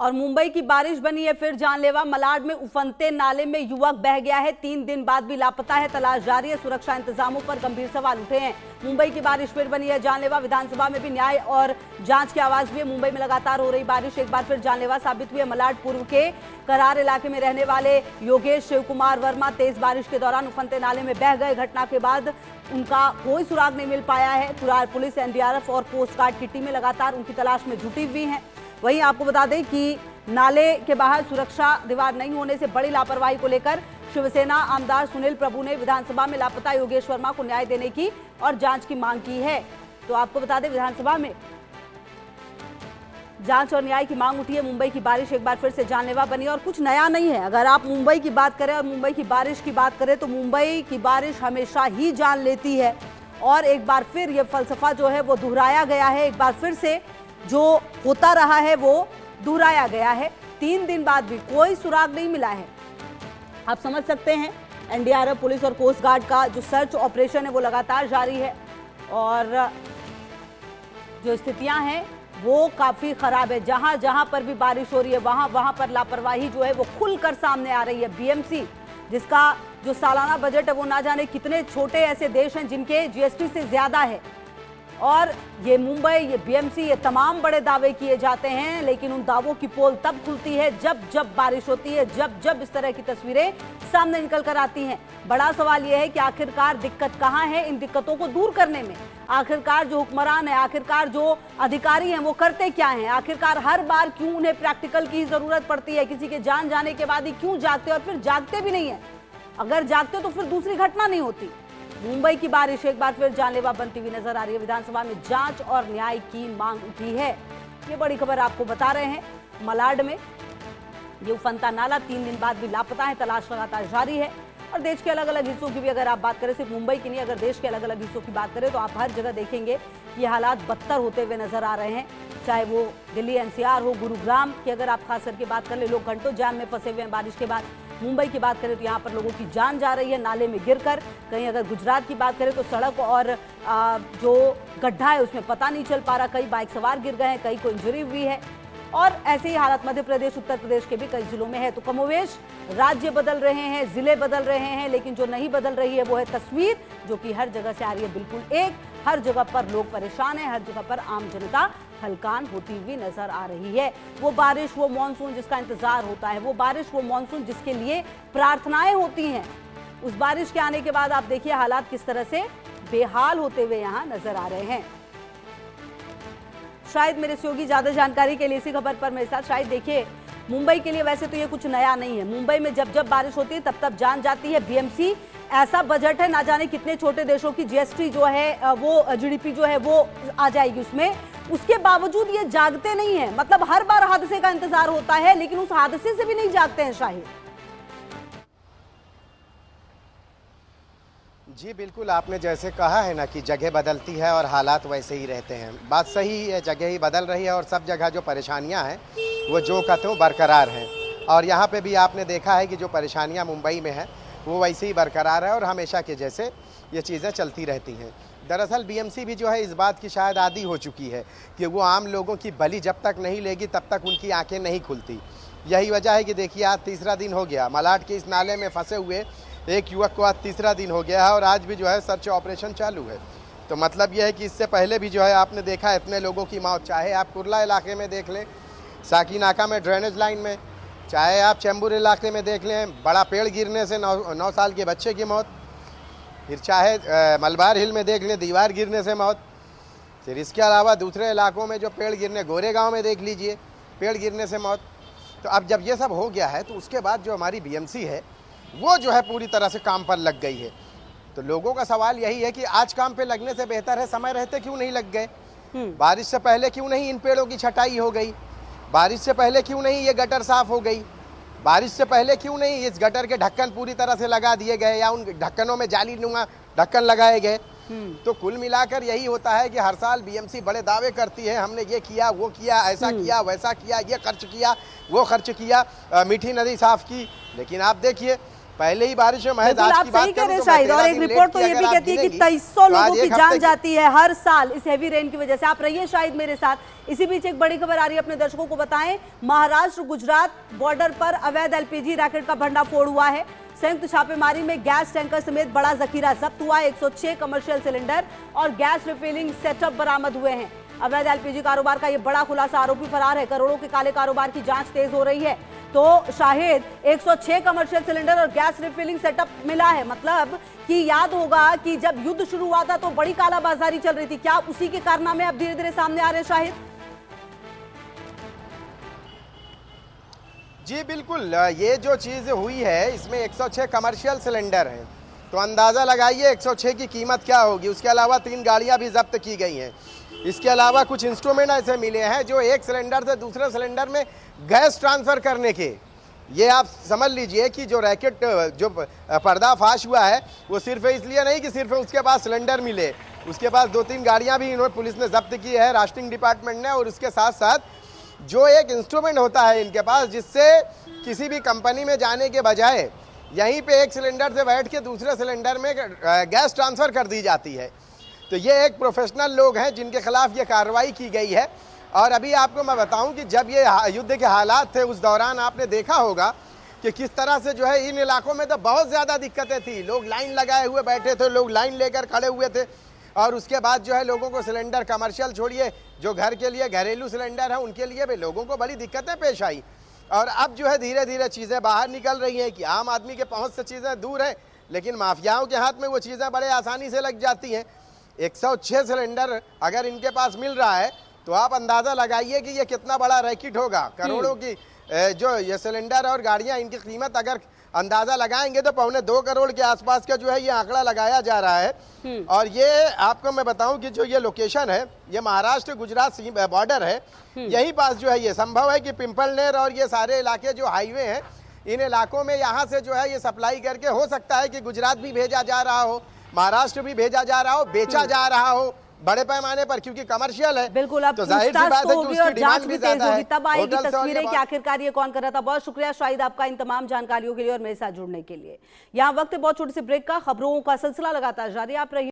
और मुंबई की बारिश बनी है फिर जानलेवा। मलाड में उफनते नाले में युवक बह गया है, 3 दिन बाद भी लापता है, तलाश जारी है। सुरक्षा इंतजामों पर गंभीर सवाल उठे हैं। मुंबई की बारिश फिर बनी है जानलेवा। विधानसभा में भी न्याय और जांच की आवाज भी है। मुंबई में लगातार हो रही बारिश एक बार फिर जानलेवा साबित हुई है। मलाड पूर्व के करार इलाके में रहने वाले योगेश शिवकुमार वर्मा तेज बारिश के दौरान उफनते नाले में बह गए। घटना के बाद उनका कोई सुराग नहीं मिल पाया है। पुलिस, एनडीआरएफ और कोस्ट गार्ड की टीमें लगातार उनकी तलाश में जुटी हुई हैं। वहीं आपको बता दें कि नाले के बाहर सुरक्षा दीवार नहीं होने से बड़ी लापरवाही को लेकर शिवसेना आमदार सुनील प्रभु ने विधानसभा में लापता योगेश वर्मा को न्याय देने की और जांच की मांग की है। तो आपको बता दें विधानसभा में जांच और न्याय की मांग उठी है। मुंबई की बारिश एक बार फिर से जानलेवा बनी और कुछ नया नहीं है। अगर आप मुंबई की बात करें और मुंबई की बारिश की बात करें तो मुंबई की बारिश हमेशा ही जान लेती है और एक बार फिर ये फलसफा जो है वो दोहराया गया है। एक बार फिर से जो होता रहा है वो दोहराया गया है। 3 दिन बाद भी कोई सुराग नहीं मिला है। आप समझ सकते हैं एनडीआरएफ, पुलिस और कोस्ट गार्ड का जो सर्च ऑपरेशन है वो लगातार जारी है और जो स्थितियां हैं वो काफी खराब है। जहां जहां पर भी बारिश हो रही है वहां वहां पर लापरवाही जो है वो खुलकर सामने आ रही है। बीएमसी जिसका जो सालाना बजट है वो ना जाने कितने छोटे ऐसे देश हैं जिनके जीएसटी से ज्यादा है और ये मुंबई, ये बीएमसी, ये तमाम बड़े दावे किए जाते हैं, लेकिन उन दावों की पोल तब खुलती है जब जब बारिश होती है, जब जब इस तरह की तस्वीरें सामने निकल कर आती हैं। बड़ा सवाल यह है कि आखिरकार दिक्कत कहां है इन दिक्कतों को दूर करने में। आखिरकार जो हुक्मरान है, आखिरकार जो अधिकारी हैं वो करते क्या हैं। आखिरकार हर बार क्यों उन्हें प्रैक्टिकल की जरूरत पड़ती है। किसी के जान जाने के बाद ही क्यों जागते और फिर जागते भी नहीं है। अगर जागते तो फिर दूसरी घटना नहीं होती। मुंबई की बारिश एक बार फिर जानलेवा बनती हुई नजर आ रही है। विधानसभा में जांच और न्याय की मांग उठी है। ये बड़ी खबर आपको बता रहे हैं। मलाड में ये उफनता नाला 3 दिन बाद भी लापता है, तलाश लगातार जारी है। और देश के अलग अलग हिस्सों की भी अगर आप बात करें, सिर्फ मुंबई की नहीं, अगर देश के अलग अलग हिस्सों की बात करें तो आप हर जगह देखेंगे ये हालात बदतर होते हुए नजर आ रहे हैं। चाहे वो दिल्ली एनसीआर हो, गुरुग्राम की अगर आप खास करके बात कर ले, लोग घंटों जाम में फंसे हुए हैं बारिश के बाद। मुंबई की बात करें तो यहाँ पर लोगों की जान जा रही है नाले में गिरकर। कहीं अगर गुजरात की बात करें तो सड़क और जो गड्ढा है उसमें पता नहीं चल पा रहा, कई बाइक सवार गिर गए हैं, कई को इंजरी हुई है। और ऐसे ही हालात मध्य प्रदेश, उत्तर प्रदेश के भी कई जिलों में है। तो कमोवेश राज्य बदल रहे हैं, जिले बदल रहे हैं, लेकिन जो नहीं बदल रही है वो है तस्वीर, जो कि हर जगह से आ रही है बिल्कुल एक। हर जगह पर लोग परेशान हैं, हर जगह पर आम जनता हलकान होती हुई नजर आ रही है। वो बारिश, वो मॉनसून जिसका इंतजार होता है, वो बारिश, वो मॉनसून जिसके लिए प्रार्थनाएं होती हैं, उस बारिश के आने के बाद आप देखिए हालात किस तरह से बेहाल होते हुए यहाँ नजर आ रहे हैं। शायद मेरे सहयोगी ज्यादा जानकारी के लिए इसी खबर पर मेरे साथ। शायद देखिए मुंबई के लिए वैसे तो ये कुछ नया नहीं है। मुंबई में जब जब बारिश होती है तब तब जान जाती है। बीएमसी ऐसा बजट है, ना जाने कितने छोटे देशों की जीएसटी जो है वो जीडीपी जो है वो आ जाएगी उसमें। उसके बावजूद ये जागते नहीं है। मतलब हर बार हादसे का इंतजार होता है लेकिन उस हादसे से भी नहीं जागते हैं शाहिद। जी बिल्कुल, आपने जैसे कहा है ना कि जगह बदलती है और हालात वैसे ही रहते हैं। बात सही है, जगह ही बदल रही है और सब जगह जो परेशानियां हैं वो जो कहते हो बरकरार हैं। और यहाँ पे भी आपने देखा है कि जो परेशानियां मुंबई में हैं वो वैसे ही बरकरार है और हमेशा के जैसे ये चीज़ें चलती रहती हैं। दरअसल बीएमसी भी जो है इस बात की शायद आदी हो चुकी है कि वो आम लोगों की बलि जब तक नहीं लेगी तब तक उनकी आंखें नहीं खुलती। यही वजह है कि देखिए आज तीसरा दिन हो गया मलाड के इस नाले में फंसे हुए एक युवक को आज तीसरा दिन हो गया है और आज भी जो है सर्च ऑपरेशन चालू है। तो मतलब यह है कि इससे पहले भी जो है आपने देखा इतने लोगों की मौत, चाहे आप कुर्ला इलाके में देख लें, साकीनाका में ड्रेनेज लाइन में, चाहे आप चैम्बूर इलाके में देख लें, बड़ा पेड़ गिरने से 9 साल के बच्चे की मौत, फिर चाहे मलबार हिल में देख लें दीवार गिरने से मौत, फिर इसके अलावा दूसरे इलाकों में जो पेड़ गिरने, गोरेगांव में देख लीजिए पेड़ गिरने से मौत। तो अब जब ये सब हो गया है तो उसके बाद जो हमारी बीएमसी है वो जो है पूरी तरह से काम पर लग गई है। तो लोगों का सवाल यही है कि आज काम पे लगने से बेहतर है समय रहते क्यों नहीं लग गए। बारिश से पहले क्यों नहीं इन पेड़ों की छटाई हो गई, बारिश से पहले क्यों नहीं ये गटर साफ हो गई, बारिश से पहले क्यों नहीं इस गटर के ढक्कन पूरी तरह से लगा दिए गए या उन ढक्कनों में जाली नुमा ढक्कन लगाए गए। तो कुल मिलाकर यही होता है कि हर साल बीएमसी बड़े दावे करती है, हमने ये किया, वो किया, ऐसा किया, वैसा किया, ये खर्च किया, वो खर्च किया, मीठी नदी साफ की। लेकिन आप देखिए पहले ही बारिश में महज बिल्कुल आज आप की बात सही कह करूं रहे हैं तो मैं शाहिद। और 13 एक दिन रिपोर्ट लेट तो की ये भी अगर आप कहती है कि गिनेंगी, 2300 तो आज लोगों की एक जान हफ्ते जाती है हर साल इस हेवी रेन की वजह से। आप रहिए शाहिद मेरे साथ। इसी बीच एक बड़ी खबर आ रही है, अपने दर्शकों को बताएं। महाराष्ट्र गुजरात बॉर्डर पर अवैध एलपीजी रैकेट का भंडाफोड़ हुआ है। संयुक्त छापेमारी में गैस टैंकर समेत बड़ा जखीरा जब्त हुआ है। 106 कमर्शियल सिलेंडर और गैस रिफिलिंग सेटअप बरामद हुए हैं। अवैध एलपीजी कारोबार का यह बड़ा खुलासा, आरोपी फरार है। करोड़ों के काले कारोबार की जांच तेज हो रही है। तो शाहिद 106 कमर्शियल सिलेंडर और गैस रिफिलिंग सेटअप मिला है, मतलब कि याद होगा कि जब युद्ध शुरू हुआ था तो बड़ी कालाबाजारी चल रही थी। क्या उसी के कारनामे अब धीरे धीरे सामने आ रहे हैं शाहिद? जी बिल्कुल, ये जो चीज़ हुई है इसमें 106 कमर्शियल सिलेंडर हैं, तो अंदाज़ा लगाइए 106 की कीमत क्या होगी। उसके अलावा 3 गाड़ियां भी जब्त की गई हैं। इसके अलावा कुछ इंस्ट्रूमेंट ऐसे मिले हैं जो एक सिलेंडर से दूसरे सिलेंडर में गैस ट्रांसफ़र करने के, ये आप समझ लीजिए कि जो रैकेट जो पर्दाफाश हुआ है वो सिर्फ इसलिए नहीं कि सिर्फ उसके पास सिलेंडर मिले, उसके पास 2-3 गाड़ियाँ भी इन्होंने पुलिस ने जब्त की है, रास्टिंग डिपार्टमेंट ने। और उसके साथ साथ जो एक इंस्ट्रूमेंट होता है इनके पास, जिससे किसी भी कंपनी में जाने के बजाय यहीं पे एक सिलेंडर से बैठ के दूसरे सिलेंडर में गैस ट्रांसफ़र कर दी जाती है। तो ये एक प्रोफेशनल लोग हैं जिनके खिलाफ ये कार्रवाई की गई है। और अभी आपको मैं बताऊं कि जब ये युद्ध के हालात थे उस दौरान आपने देखा होगा कि किस तरह से जो है इन इलाकों में तो बहुत ज़्यादा दिक्कतें थी। लोग लाइन लगाए हुए बैठे थे, लोग लाइन लेकर खड़े हुए थे। और उसके बाद जो है लोगों को सिलेंडर, कमर्शियल छोड़िए, जो घर के लिए घरेलू सिलेंडर है उनके लिए भी लोगों को बड़ी दिक्कतें पेश आई। और अब जो है धीरे धीरे चीज़ें बाहर निकल रही हैं कि आम आदमी के पहुंच से चीज़ें दूर हैं, लेकिन माफियाओं के हाथ में वो चीज़ें बड़े आसानी से लग जाती हैं। 106 सिलेंडर अगर इनके पास मिल रहा है तो आप अंदाज़ा लगाइए कि ये कितना बड़ा रैकेट होगा। करोड़ों की जो ये सिलेंडर और गाड़ियाँ, इनकी कीमत अगर अंदाज़ा लगाएंगे तो 1.25 करोड़ के आसपास का जो है ये आंकड़ा लगाया जा रहा है। और ये आपको मैं बताऊं कि जो ये लोकेशन है ये महाराष्ट्र गुजरात बॉर्डर है, यहीं पास जो है ये संभव है कि पिंपलनेर और ये सारे इलाके जो हाईवे हैं इन इलाकों में यहाँ से जो है ये सप्लाई करके हो सकता है कि गुजरात भी भेजा जा रहा हो, महाराष्ट्र भी भेजा जा रहा हो, बेचा जा रहा हो बड़े पैमाने पर, क्योंकि कमर्शियल है। बिल्कुल, अब तो जाहिर सी बात है कि होगी उसकी और डिमांड जांच भी भी तेज ज्यादा होगी, है। तब आएगी होटल से और ये तस्वीरें कि बात- आखिरकार ये कौन कर रहा था। बहुत शुक्रिया शाहिद आपका इन तमाम जानकारियों के लिए और मेरे साथ जुड़ने के लिए। यहाँ वक्त है बहुत छोटी सी ब्रेक का। खबरों का सिलसिला लगातार जारी, आप रहिए।